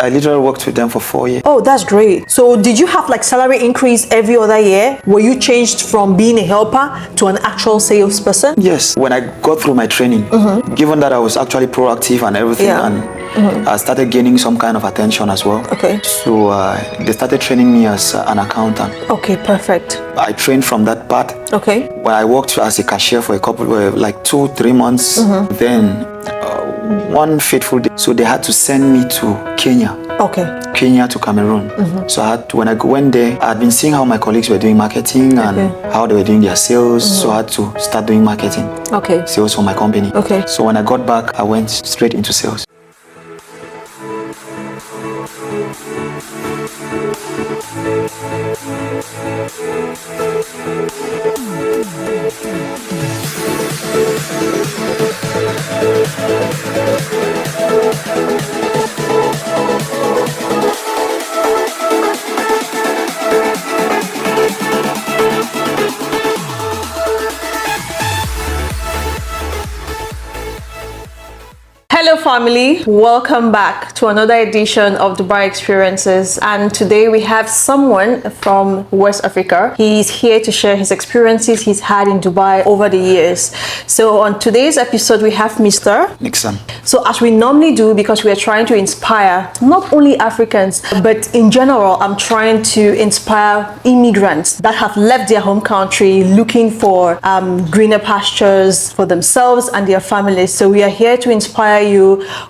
I literally worked with them for 4 years. Oh, that's great. So did you have like salary increase every other year? Were you changed from being a helper to an actual salesperson? Yes. When I got through my training, given that I was actually proactive and everything, and I started gaining some kind of attention as well. Okay. So they started training me as an accountant. Okay, perfect. I trained from that part. Okay. When I worked as a cashier for a couple, like 2-3 months, then one fateful day, so they had to send me to Kenya. Okay. Kenya to Cameroon. So when I went there, I had been seeing how my colleagues were doing marketing and how they were doing their sales. So I had to start doing marketing. Okay. Sales for my company. Okay. So when I got back, I went straight into sales. Hello family, welcome back to another edition of Dubai Experiences, and today we have someone from West Africa. He's here to share his experiences he's had in Dubai over the years. So on today's episode we have Mr. Nixon. So as we normally do, because we are trying to inspire not only Africans but in general, I'm trying to inspire immigrants that have left their home country looking for greener pastures for themselves and their families. So we are here to inspire you.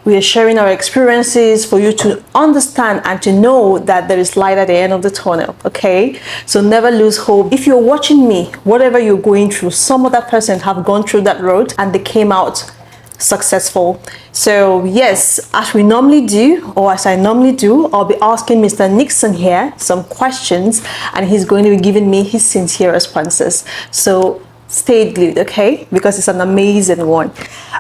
We are sharing our experiences for you to understand and to know that there is light at the end of the tunnel. Okay, so never lose hope. If you're watching me, whatever you're going through, some other person have gone through that road and they came out successful. So yes, as we normally do, or as I normally do, I'll be asking Mr. Nixon here some questions and he's going to be giving me his sincere responses. So stay glued, okay, because it's an amazing one.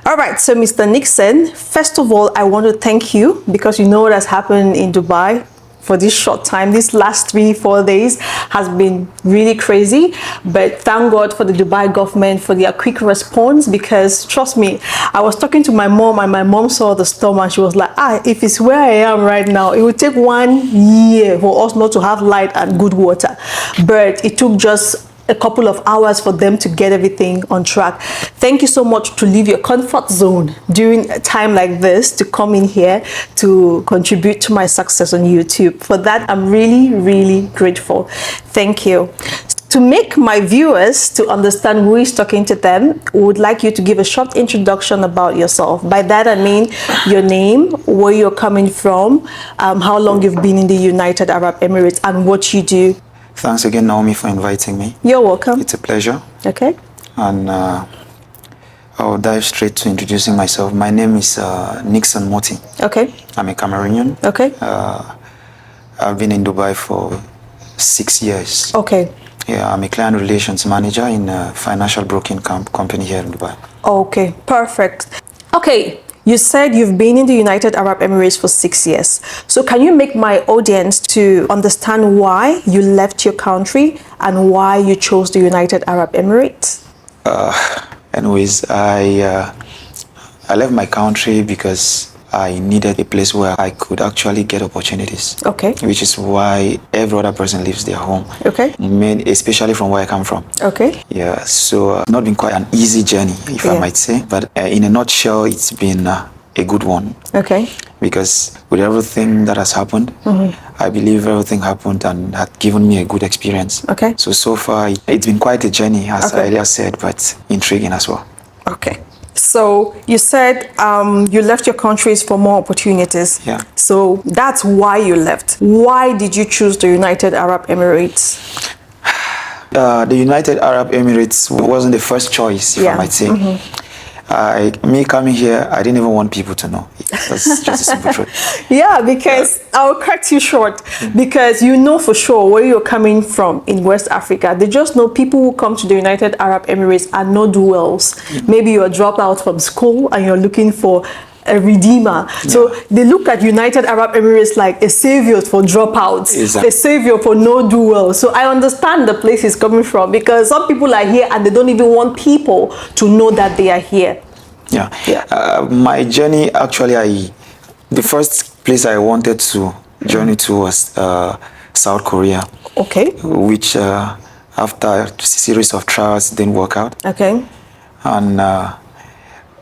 All right, so Mr. Nixon, first of all, I want to thank you because you know what has happened in Dubai for this short time. These last 3-4 days has been really crazy, but thank God for the Dubai government for their quick response, because trust me, I was talking to my mom and my mom saw the storm and she was like, if it's where I am right now, it would take 1 year for us not to have light and good water, but it took just a couple of hours for them to get everything on track. Thank you so much to leave your comfort zone during a time like this to come in here to contribute to my success on YouTube. For that, I'm really, really grateful. Thank you. To make my viewers to understand who is talking to them, we would like you to give a short introduction about yourself. By that I mean your name, where you're coming from, how long you've been in the United Arab Emirates, and what you do. Thanks again, Naomi, for inviting me. You're welcome. It's a pleasure. Okay. And I'll dive straight to introducing myself. My name is Nixon Moti. Okay. I'm a Cameroonian. Okay. I've been in Dubai for 6 years. Okay. Yeah, I'm a client relations manager in a financial broking company here in Dubai. Okay, perfect. Okay. You said you've been in the United Arab Emirates for 6 years. So can you make my audience to understand why you left your country and why you chose the United Arab Emirates? Anyways, I left my country because I needed a place where I could actually get opportunities. Okay. Which is why every other person leaves their home. Okay. Especially from where I come from. Okay. Yeah, so not been quite an easy journey, if I might say. But in a nutshell, it's been a good one. Okay. Because with everything that has happened, I believe everything happened and had given me a good experience. Okay. So far, it's been quite a journey, as I earlier said, but intriguing as well. Okay. So you said you left your countries for more opportunities. Yeah. So that's why you left. Why did you choose the United Arab Emirates? The United Arab Emirates wasn't the first choice, if I might say. Me coming here, I didn't even want people to know. That's just a simple truth. Yeah, because I'll cut you short. Because you know for sure where you're coming from in West Africa. They just know people who come to the United Arab Emirates are no do-wells. Maybe you're dropped out from school and you're looking for a redeemer. Yeah. So they look at United Arab Emirates like a savior for dropouts, a savior for no do-well. So I understand the place is coming from, because some people are here and they don't even want people to know that they are here. Yeah. My journey, actually, The first place I wanted to journey to was South Korea. Okay. Which after a series of trials didn't work out. Okay. And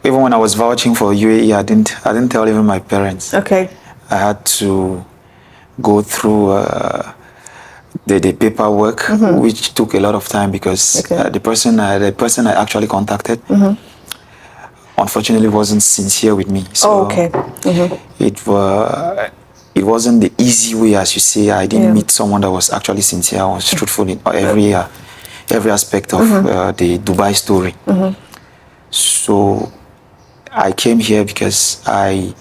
even when I was vouching for UAE, I didn't tell even my parents. Okay. I had to go through the paperwork, which took a lot of time because the person I actually contacted, unfortunately, wasn't sincere with me. So it wasn't the easy way, as you say. I didn't meet someone that was actually sincere. I was truthful in every aspect of the Dubai story. So I came here because I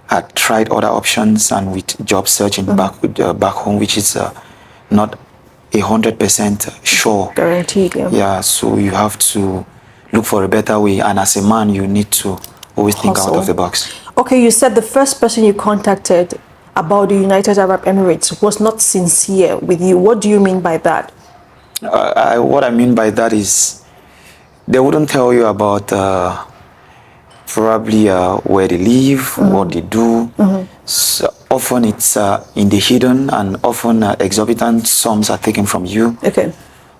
had tried other options, and with job searching back home, which is not 100% sure. Guaranteed, Yeah, so you have to look for a better way, and as a man, you need to always think out of the box. Okay, you said the first person you contacted about the United Arab Emirates was not sincere with you. What do you mean by that? What I mean by that is they wouldn't tell you about probably where they live, what they do. So often it's in the hidden, and often exorbitant sums are taken from you. Okay.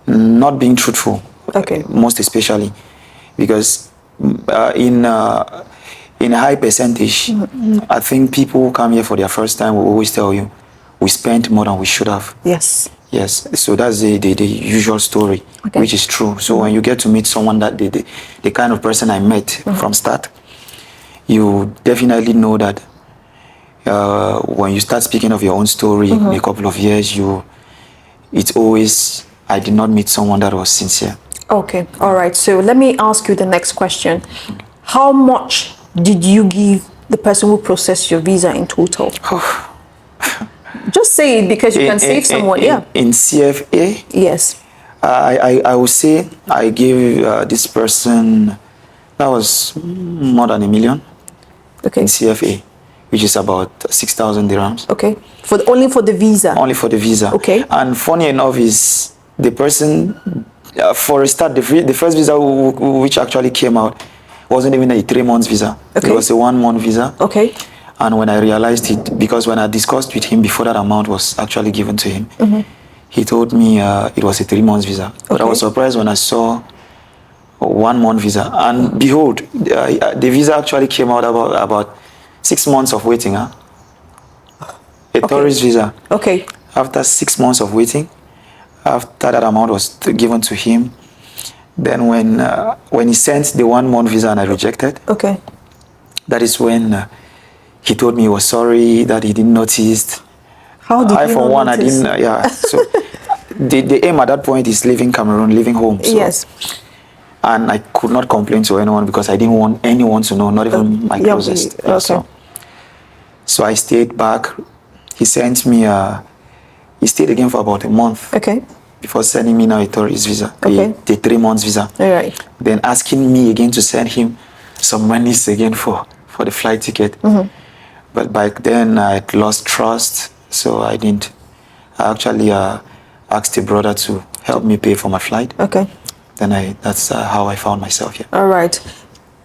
Not being truthful. Okay. Most especially because in a high percentage, I think people who come here for their first time will always tell you, we spent more than we should have. Yes. Yes, so that's the usual story, which is true. So when you get to meet someone that the kind of person I met from start, you definitely know that when you start speaking of your own story in a couple of years, it's always, I did not meet someone that was sincere. Okay, all right. So let me ask you the next question. How much did you give the person who processed your visa in total? Just say it because you can save someone. In CFA? Yes. I would say I gave this person, that was more than $1 million. Okay. In CFA, which is about 6,000 dirhams. Okay. Only for the visa? Only for the visa. Okay. And funny enough is the person, for a start, the first visa which actually came out wasn't even a 3 months visa. Okay. It was a 1 month visa. Okay. And when I realized it, because when I discussed with him before that amount was actually given to him, he told me it was a 3 months visa. But I was surprised when I saw a 1 month visa. And behold, the visa actually came out about 6 months of waiting. A tourist visa. Okay. After 6 months of waiting, after that amount was given to him, then when he sent the 1 month visa and I rejected, that is when he told me he was sorry, that he didn't notice. How did you not notice? I didn't, yeah. So the aim at that point is leaving Cameroon, leaving home. So, yes. And I could not complain to anyone because I didn't want anyone to know, not even my closest. Okay. So I stayed back. He sent me, he stayed again for about a month. Okay. Before sending me now a tourist visa, the 3 months visa. All right. Then asking me again to send him some monies again for the flight ticket. But back then I had lost trust, so I didn't. I actually asked a brother to help me pay for my flight. Okay. Then that's how I found myself here. All right.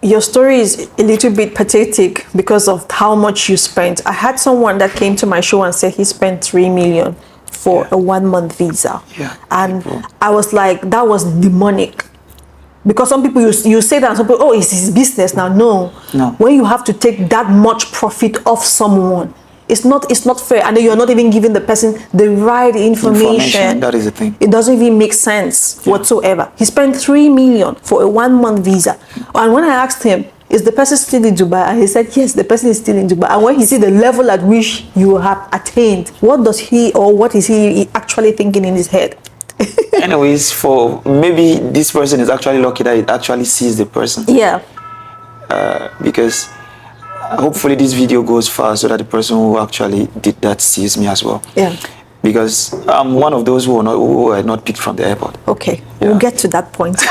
Your story is a little bit pathetic because of how much you spent. I had someone that came to my show and said he spent 3 million for a 1 month visa. Yeah. And I was like, that was demonic. Because some people, you say that, and some people, oh, it's his business now. No. When you have to take that much profit off someone, it's not fair. And then you're not even giving the person the right information. That is the thing. It doesn't even make sense whatsoever. He spent 3 million for a 1 month visa. And when I asked him, is the person still in Dubai? And he said, yes, the person is still in Dubai. And when he see the level at which you have attained, what is he actually thinking in his head? Anyways, maybe this person is actually lucky that it actually sees the person. Yeah. Because hopefully this video goes far so that the person who actually did that sees me as well. Yeah. Because I'm one of those who are not picked from the airport. Okay. Yeah. We'll get to that point.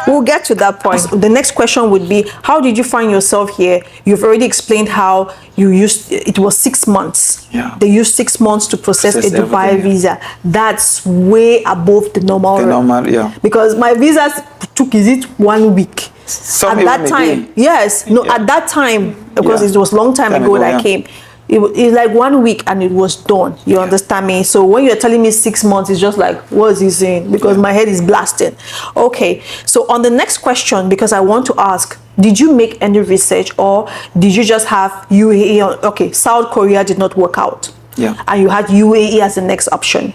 We'll get to that point. The next question would be, how did you find yourself here? You've already explained how it was 6 months. Yeah. They used 6 months to process a Dubai visa. That's way above the normal. Yeah. Because my visa took, is it 1 week? Some at that time, yes. No, at that time, because it was long time ago that I came. It's like 1 week and it was done. You understand me? So when you're telling me 6 months, it's just like, what is he saying? Because my head is blasting. Okay. So on the next question, because I want to ask, did you make any research, or did you just have UAE? Okay, South Korea did not work out. Yeah. And you had UAE as the next option.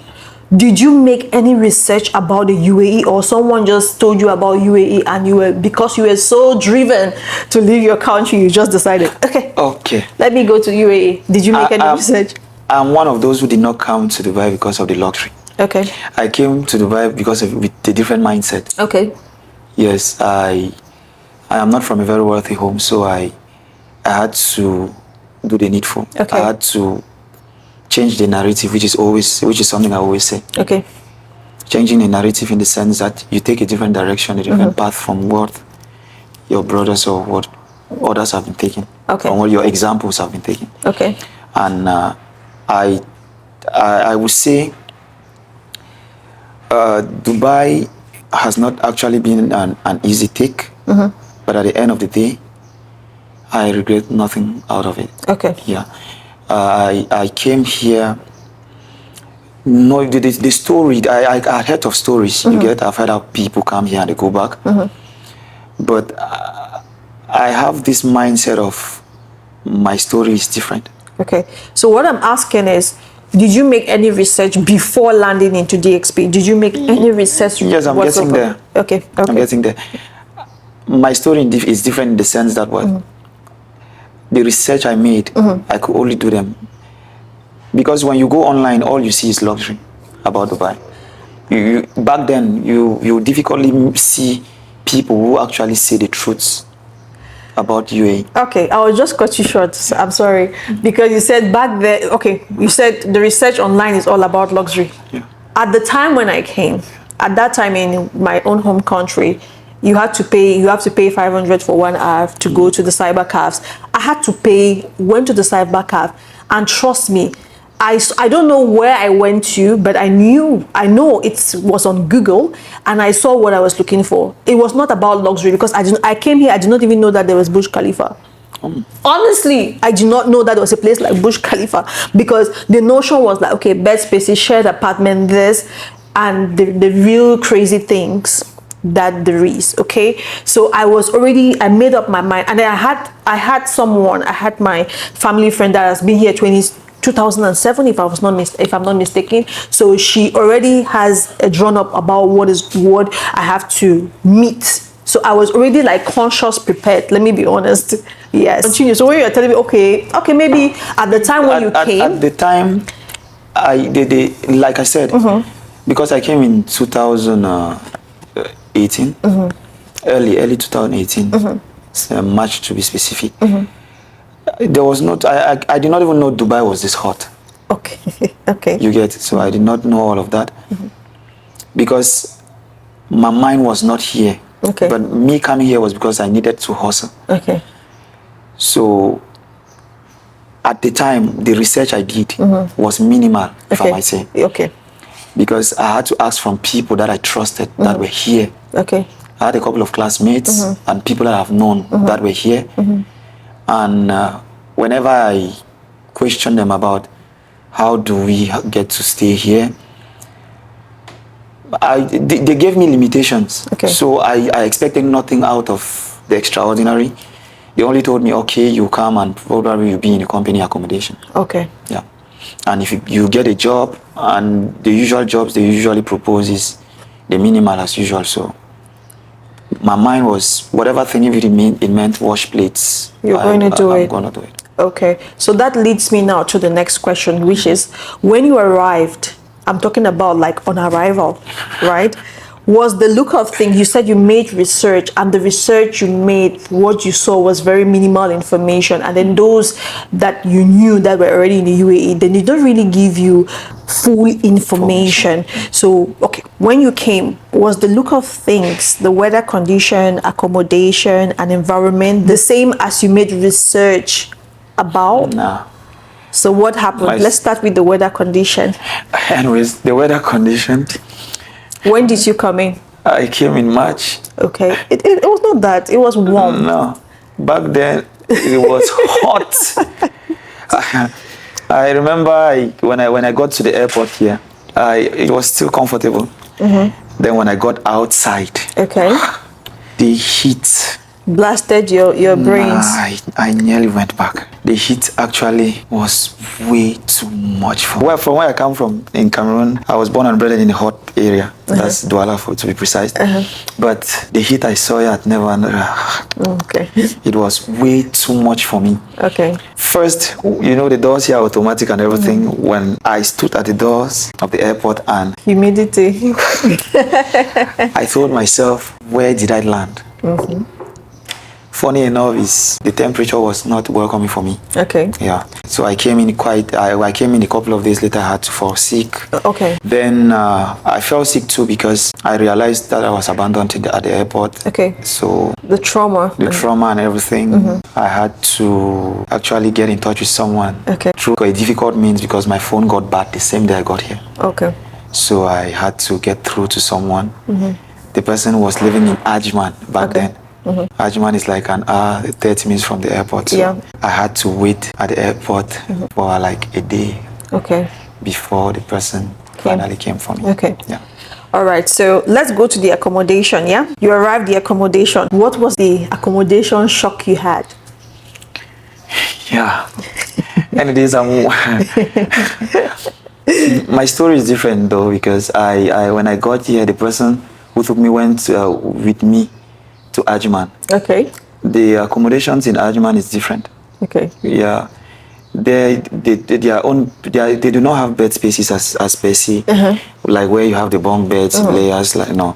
Did you make any research about the UAE, or someone just told you about UAE and because you were so driven to leave your country, you just decided, okay, let me go to UAE? Did you make any research? I'm one of those who did not come to Dubai because of the luxury. Okay. I came to Dubai because of with a different mindset. Okay. Yes, I am not from a very wealthy home, so I had to do the needful. Okay. I had to change the narrative, which is something I always say. Okay. Changing the narrative in the sense that you take a different direction, a different path from what your brothers or what others have been taking. Okay. From what your examples have been taking. Okay. And I would say Dubai has not actually been an easy take, but at the end of the day, I regret nothing out of it. Okay. Yeah. I came here. No, the story, I heard of stories. You get, I've heard how people come here and they go back. But I have this mindset of my story is different. Okay. So what I'm asking is, did you make any research before landing into DXP? Did you make any research? Yes, I'm getting there. Okay. Okay. I'm getting there. My story is different in the sense that the research I made, I could only do them because when you go online, all you see is luxury about Dubai. Back then, you difficultly see people who actually say the truths about UAE. Okay, I will just cut you short. I'm sorry, because you said back then. Okay, you said the research online is all about luxury. Yeah. At the time when I came, at that time in my own home country, you have to pay 500 for 1 hour to go to the cyber cafes. I had to pay, went to the cyber cafe, and trust me, I don't know where I went to, but I know it was on Google, and I saw what I was looking for. It was not about luxury, because I came here, I did not even know that there was Burj Khalifa. Honestly, I did not know that there was a place like Burj Khalifa, because the notion was like, okay, bed spaces, shared apartment, this, and the real crazy things that there is. Okay, so I made up my mind, and then I had my family friend that has been here 2007, if I'm not mistaken. So she already has a drawn up about what I have to meet. So I was already like conscious, prepared. Let me be honest. Yes. Continue. So when you're telling me, okay, maybe at the time when you came. At the time, like I said, because I came in 2018, early 2018, March to be specific. There was not. I did not even know Dubai was this hot. Okay. Okay. You get it. So I did not know all of that because my mind was not here. Okay. But me coming here was because I needed to hustle. Okay. So at the time, the research I did was minimal, if I might say. Okay. Because I had to ask from people that I trusted that were here. Okay. I had a couple of classmates and people that I've known that were here. And whenever I question them about how do we get to stay here, they gave me limitations. Okay. So I expected nothing out of the extraordinary. They only told me, okay, you come and probably you'll be in a company accommodation. Okay. Yeah. And if you get a job, and the usual jobs they usually propose is the minimal as usual. So my mind was, whatever thing if it meant wash plates, I'm going to do it. Okay, so that leads me now to the next question, which is, when you arrived, I'm talking about like on arrival, right? Was the look of things, you said you made research, and the research you made, what you saw was very minimal information, and then those that you knew that were already in the UAE, then they don't really give you full information. So, okay, when you came, was the look of things, the weather condition, accommodation, and environment the same as you made research about? No. So what happened? Let's start with the weather condition. Anyways, the weather condition. When did you come in? I came in March. Okay. It was not that. It was warm. No. Back then, it was hot. I remember when I got to the airport here, it was still comfortable. Then when I got outside, the heat blasted your brains. I nearly went back. The heat actually was way too much for me. Well, from where I come from in Cameroon, I was born and bred in a hot area. That's Douala, to be precise. But the heat I saw at never. It was way too much for me. First, you know, the doors here are automatic and everything. When I stood at the doors of the airport and humidity, I told myself, where did I land? Funny enough is the temperature was not welcoming for me. Yeah. So I came in I came in a couple of days later. I had to fall sick. Then I fell sick too because I realized that I was abandoned at the airport. So the trauma and everything. I had to actually get in touch with someone through a difficult means because my phone got bad the same day I got here. So I had to get through to someone. The person was living in Ajman back then. Ajman is like an hour, 30 minutes from the airport. So I had to wait at the airport for like a day before the person finally came for me. Yeah. All right, so let's go to the accommodation. Yeah, you arrived the accommodation. What was the accommodation shock you had? Yeah, and it is my story is different though because I when I got here, the person who took me went with me to Ajman. The accommodations in Ajman is different. Yeah. They do not have bed spaces as per se, like where you have the bunk beds, layers, like no.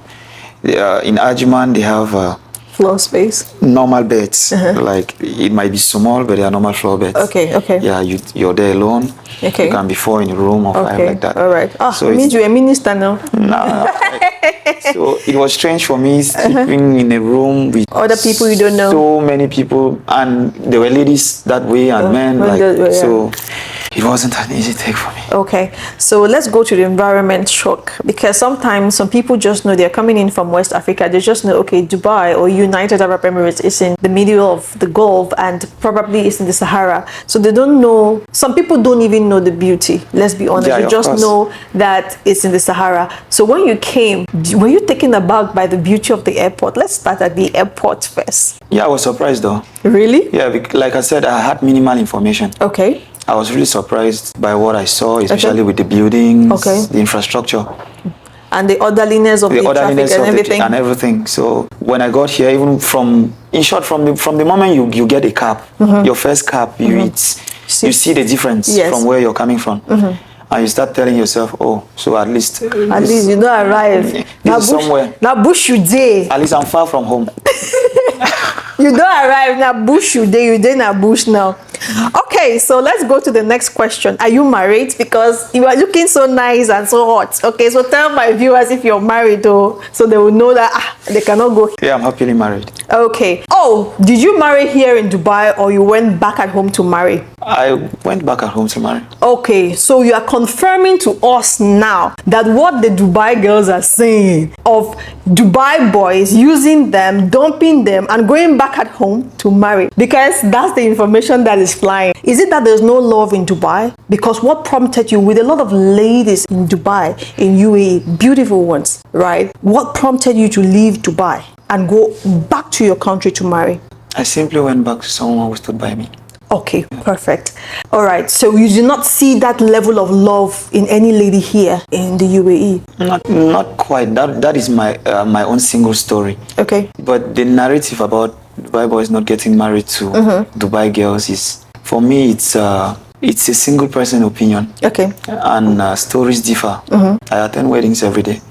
In Ajman they have floor space, normal beds. Like it might be small, but they are normal floor beds. Yeah, you're there alone. You can be 4 in a room or 5 like that. All right. So it means you're a minister now. No. So it was strange for me sleeping in a room with other people you don't know. So many people, and there were ladies that way and men. So it wasn't an easy take for me. So let's go to the environment shock, because sometimes some people just know they're coming in from West Africa. They just know, Dubai or United Arab Emirates is in the middle of the Gulf and probably it's in the Sahara. So they don't know. Some people don't even know the beauty. Let's be honest. You just know that it's in the Sahara. So when you came, were you taken aback by the beauty of the airport? Let's start at the airport first. Yeah, I was surprised though. Really? Yeah, like I said, I had minimal information. I was really surprised by what I saw, especially with the buildings, the infrastructure. And the orderliness of the traffic and everything. So when I got here, even from the moment you get a cab, your first cab, you see the difference from where you're coming from. And you start telling yourself, so at least you don't arrive. Now bush you day. At least I'm far from home. You don't arrive now bush you day. You day now bush now. So let's go to the next question. Are you married? Because you are looking so nice and so hot. So tell my viewers if you're married though, so they will know that they cannot go. Yeah, I'm happily married. Did you marry here in Dubai or you went back at home to marry? I went back at home to marry. So you are confirming to us now that what the Dubai girls are saying of Dubai boys using them, dumping them and going back at home to marry, because that's the information that is flying. Is it that there's no love in Dubai? Because what prompted you, with a lot of ladies in Dubai, in UAE, beautiful ones, right? What prompted you to leave Dubai and go back to your country to marry? I simply went back to someone who stood by me. Perfect. All right, so you do not see that level of love in any lady here in the UAE? Not quite. That is my own single story. But the narrative about Dubai boys not getting married to Dubai girls is, for me, it's a single person opinion. And stories differ. I attend weddings every day.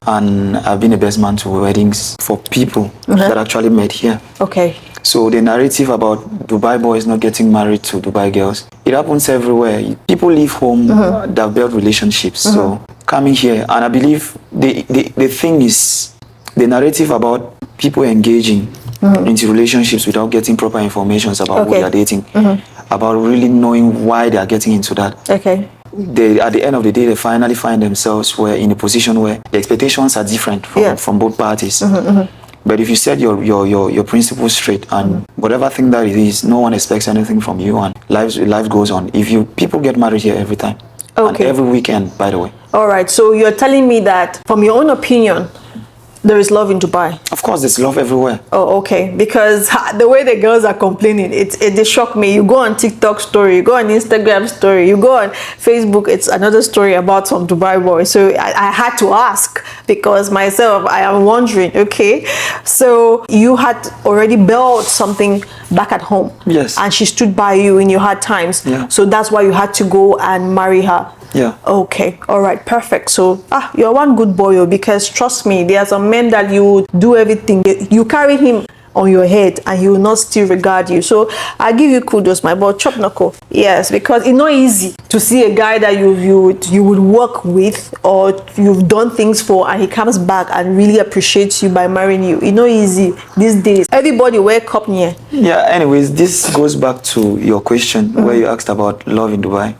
And I've been a best man to weddings for people that actually met here. So the narrative about Dubai boys not getting married to Dubai girls, it happens everywhere. People leave home, they've built relationships. So coming here, and I believe the thing is, the narrative about people engaging into relationships without getting proper information about who they are dating, about really knowing why they are getting into that. They, at the end of the day, they finally find themselves in a position where the expectations are different from both parties. But if you set your principles straight and whatever thing that it is, no one expects anything from you and life goes on. People get married here every time. Okay. And every weekend, by the way. All right. So you're telling me that from your own opinion, there is love in Dubai? Of course, there's love everywhere. Oh, okay. Because the way the girls are complaining, it shocked me. You go on TikTok story, you go on Instagram story, you go on Facebook, it's another story about some Dubai boys. So I had to ask because myself, I am wondering, okay. So you had already built something back at home. Yes. And she stood by you in your hard times. Yeah. So that's why you had to go and marry her. Yeah. Okay. All right. Perfect. So, you're one good boy, because trust me, there are some men that you do everything. You carry him on your head and he will not still regard you. So I give you kudos, my boy. Chop knuckle. Yes, because it's not easy to see a guy that you would work with or you've done things for, and he comes back and really appreciates you by marrying you. It's not easy these days. Everybody wake up near. Yeah. Anyways, this goes back to your question where you asked about love in Dubai.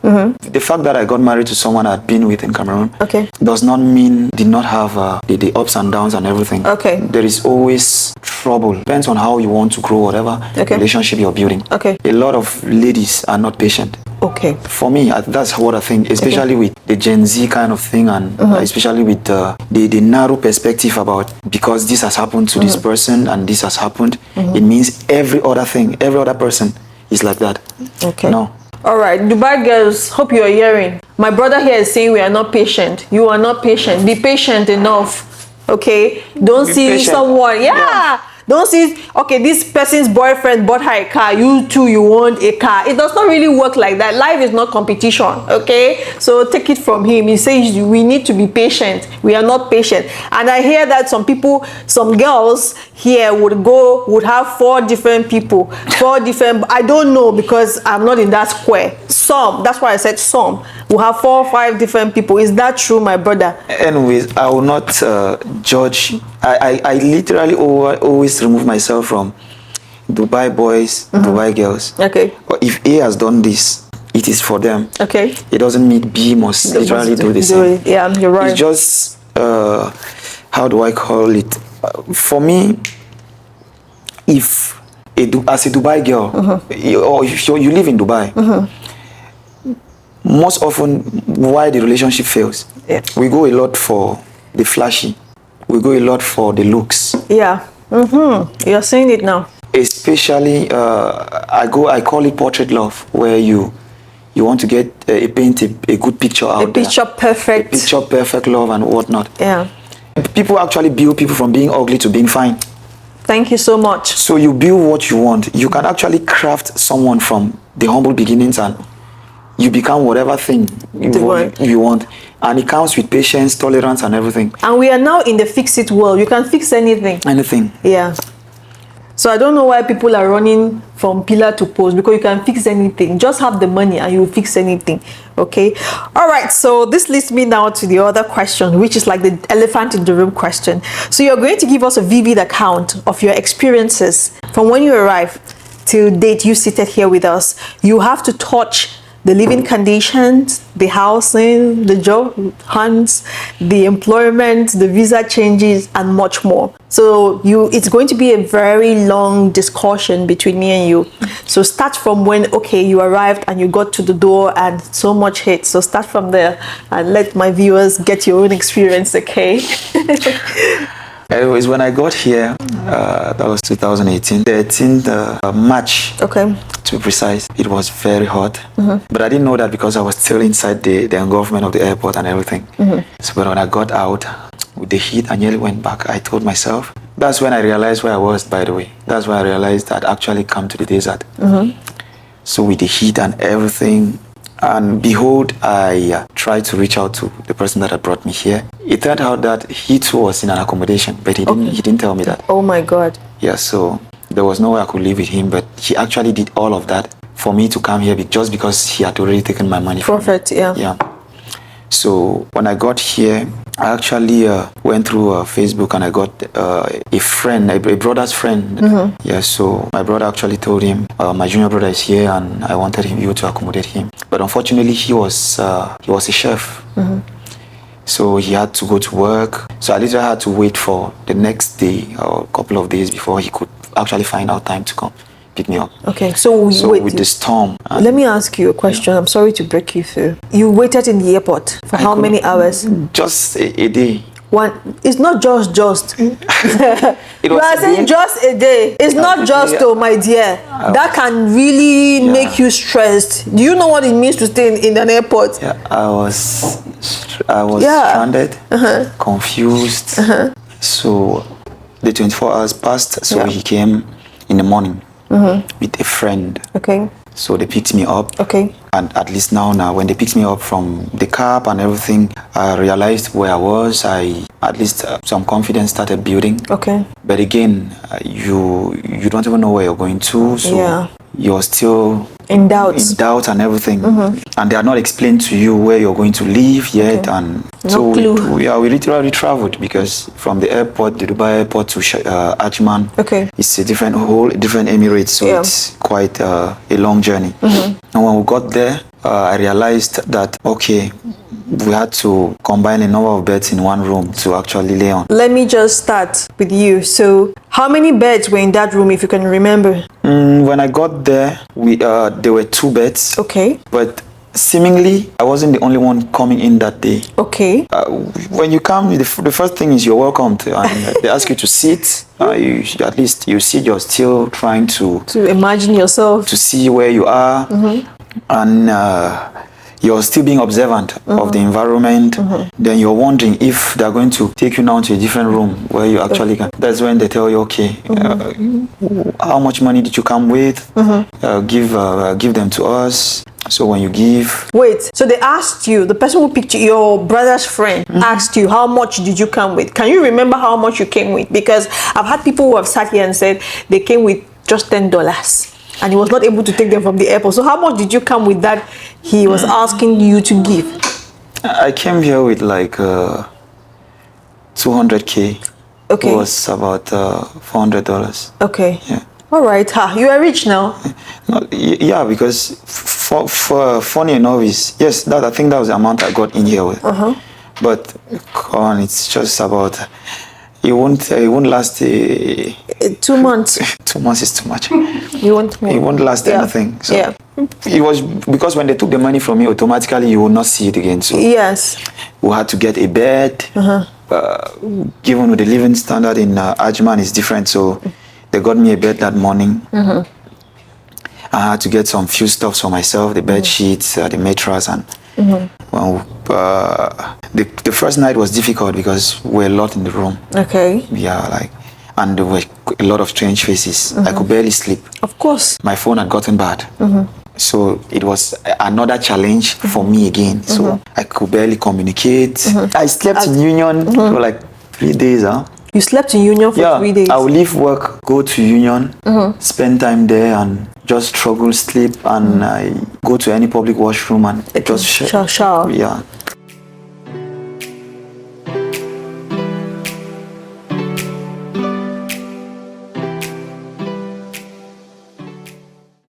The fact that I got married to someone I'd been with in Cameroon, okay, does not mean did not have the ups and downs and everything. Okay. There is always trouble. Depends on how you want to grow whatever relationship you're building. Okay. A lot of ladies are not patient. Okay. For me, that's what I think, especially with the Gen Z kind of thing, and especially with the narrow perspective about because this has happened to this person and this has happened, it means every other person is like that. Okay. No. All right, Dubai girls, hope you are hearing. My brother here is saying we are not patient. You are not patient. Be patient enough. Okay? Don't see patient. someone. Yeah. Don't see, okay, this person's boyfriend bought her a car, you too, you want a car. It does not really work like that. Life is not competition, okay? So take it from him. He says we need to be patient. We are not patient. And I hear that some girls here would have 4 different people, 4 different, I don't know because I'm not in that square. Some, that's why I said some, will have 4 or 5 different people. Is that true, my brother? Anyways, I will not judge. I literally always remove myself from Dubai boys, Dubai girls. Okay. But if A has done this, it is for them. Okay. It doesn't mean B must literally do the same. Yeah, you're right. It's just, how do I call it? For me, if as a Dubai girl, or if you live in Dubai, most often why the relationship fails, we go a lot for the flashy. We go a lot for the looks. Yeah. You're saying it now. Especially, I call it portrait love, where you want to get paint a good picture out there. Picture perfect love and whatnot. Yeah. People actually build people from being ugly to being fine. Thank you so much. So you build what you want. You can actually craft someone from the humble beginnings and you become whatever thing you want. And it comes with patience, tolerance, and everything. And we are now in the fix-it world. You can fix anything. Anything. Yeah. So I don't know why people are running from pillar to post, because you can fix anything. Just have the money and you will fix anything. Okay. All right. So this leads me now to the other question, which is like the elephant in the room question. So you're going to give us a vivid account of your experiences from when you arrived till date you seated here with us. You have to touch the living conditions, the housing, the job hunts, the employment, the visa changes, and much more. So it's going to be a very long discussion between me and you. So start from when, you arrived and you got to the door and so much hate. So start from there and let my viewers get your own experience, okay? Anyways, when I got here, that was 2018, 13th March. Okay. To be precise, it was very hot. But I didn't know that because I was still inside the engulfment of the airport and everything. So but when I got out with the heat and nearly went back, I told myself, that's when I realized where I was, by the way. That's when I realized I'd actually come to the desert. So with the heat and everything, and behold, I tried to reach out to the person that had brought me here. It turned out that he too was in an accommodation, but he didn't tell me that. Oh my God. Yeah, so there was no way I could live with him, but he actually did all of that for me to come here just because he had already taken my money from me. Yeah. Yeah. So when I got here, I actually went through Facebook and I got a friend, a brother's friend. Yeah, so my brother actually told him, my junior brother is here and I wanted you to accommodate him. But unfortunately, he was a chef. So he had to go to work. So I literally had to wait for the next day or a couple of days before he could actually find out time to come pick me up. Okay, so wait, with the storm. Let me ask you a question. I'm sorry to break you through. You waited in the airport for how many hours? Just a day. It's not just. It You are saying just a day. It's not just, though, my dear. That can really make you stressed. Do you know what it means to stay in an airport? Yeah, I was stranded, confused. So the 24 hours passed. So he came in the morning with a friend. Okay. So they picked me up. Okay. And at least now, when they picked me up from the cab and everything, I realized where I was. At least some confidence started building. Okay. But again, you don't even know where you're going to. So you're still in doubt and everything. And they are not explained to you where you're going to live yet. Okay. And no clue. We literally traveled, because from the airport, the Dubai airport to Ajman, it's a different Emirates. So it's quite a long journey. And when we got there, I realized that, okay, we had to combine a number of beds in one room to actually lay on. Let me just start with you. So how many beds were in that room, if you can remember? When I got there, there were 2 beds. Okay. But seemingly, I wasn't the only one coming in that day. Okay. When you come, the first thing is you're welcomed. And they ask you to sit. At least you sit, you're still trying to imagine yourself. To see where you are. And you're still being observant of the environment. Then you're wondering if they're going to take you now to a different room where you actually can. That's when they tell you, okay, how much money did you come with? Give them to us. So when you give... Wait, so they asked you, the person who picked you, your brother's friend, asked you, how much did you come with? Can you remember how much you came with? Because I've had people who have sat here and said they came with just $10. And he was not able to take them from the airport. So how much did you come with that he was asking you to give? I came here with like 200K. Okay. It was about $400. Okay. Yeah. All right. You are rich now. No, yeah, because for funny enough is, yes, I think that was the amount I got in here with. But come on, it's just about... It won't last 2 months. 2 months is too much. You want more. It won't last anything. So it was because when they took the money from me, automatically you will not see it again. So yes, we had to get a bed. Given with the living standard in Ajman is different, so they got me a bed that morning. I had to get some few stuff for myself, the bed sheets, the mattress, and well, the first night was difficult because we were a lot in the room. Okay. Yeah, and there were a lot of strange faces. I could barely sleep. Of course. My phone had gotten bad. So it was another challenge for me again. So I could barely communicate. I slept in Union for like 3 days. You slept in Union for 3 days? I would leave work, go to Union, spend time there and just struggle, sleep, and I go to any public washroom and just shower. Yeah.